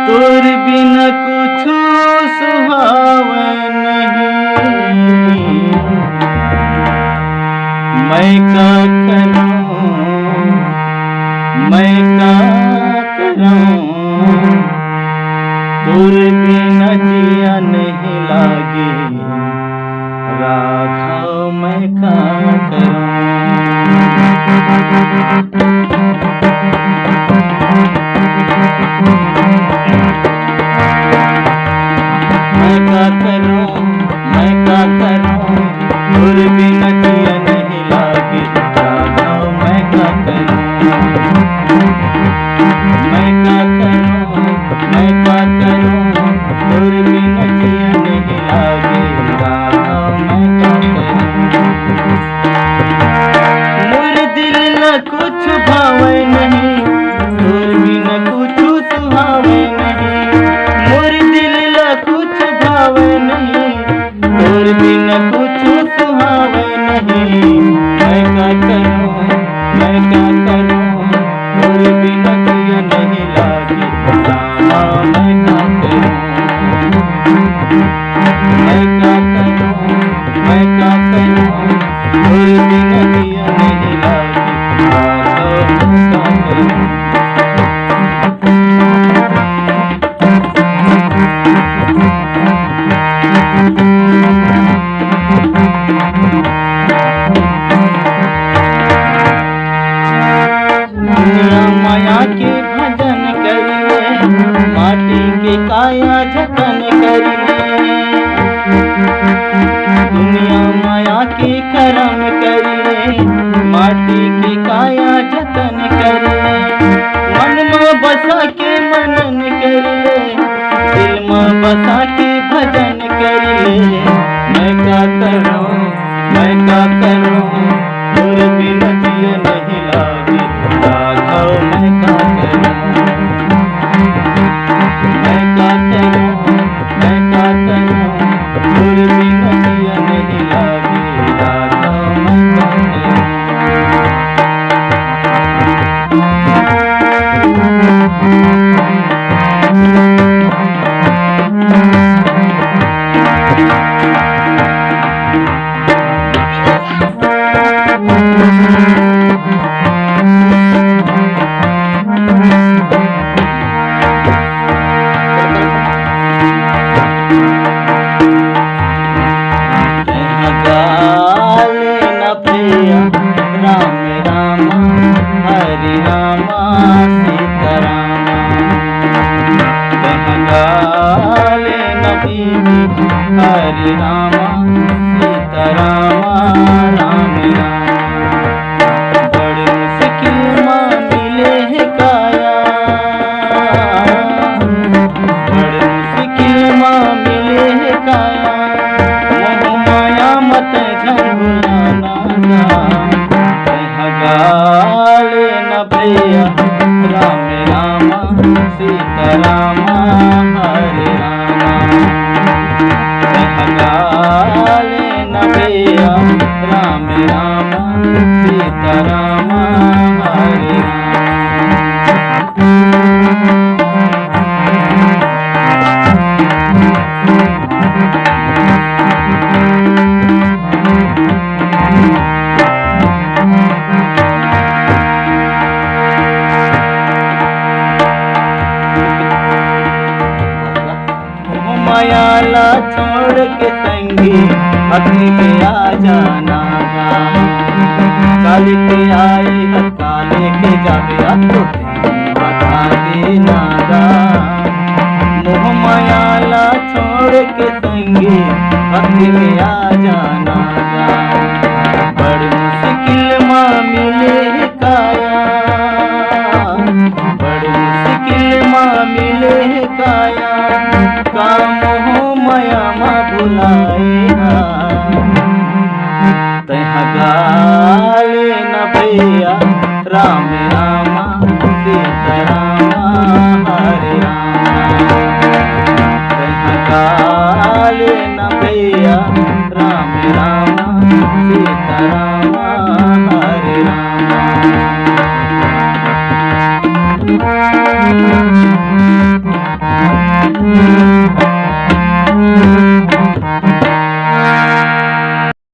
तोर बिना कुछ सुहावे नहीं। मैं का करूं, मैं का करूं, तोर बिना जिया नहीं लागे। राघव मैं का करूं। मैं का करूं, मैं का करूं, तोर बिना जिया नहीं लागे। राघव मैं का करूं। मैं का करूं, मैं का करूं, तोर बिना जिया नहीं लागे। राघव मैं का करूं। मोर दिल न कुछ भावे नहीं, तोर बिना कुछ सुहावे नहीं। मोर दिल न कुछ भावे नहीं, तोर बिना कुछ सुहावे नहीं। मैं का करूं, मैं का करूं, तोर बिना जिया नहीं लागे। रामा मैं का करूं। मैं का करूं, मैं का करूं, तोर बिना जिया नहीं लागे। राघव मैं का करूं। दुनिया माया के भजन करिए, माटी के काया जतन करिए। दुनिया माया के करम करिए, माटी के काया जतन करिए। मन में बसा के मनन करिए, दिल में बसा के भजन करिए। मैं का करूं, मैं का करूं, तोर बिना जिया नहीं लागे। राघव मैं का करूं। मैं का करूं, मैं का करूं, तोर बिना जिया नहीं लागे। राघव मैं का करूं। राम राम हरे रामा सीता रामा। गाले नबी हरे रामा सीता रामा राम रामा। बड़ मुश्किल मां मिले है काया, बड़ मुश्किल मां मिले है काया। मोह माया मत झंझुलाना गाले न भैया। राम रामा सीता रामा हरे रामा। गाले न भैया, राम रामा सीता रामा हरे रामा। मायाला छोड़ के संगी अग्नि पे आ जाना। काले के आए हर काले के जावे, तो बता देना। मोह मायाला छोड़ के संगी अग्नि में आ जाना। बड़ मुश्किल मां मिले काया, बड़ मुश्किल मां मिले काया। का मोह माया मां भुलाए। तह गाले न भैया। राम रामा सीता रामा हरे रामा। तह गाले न भैया। राम रामा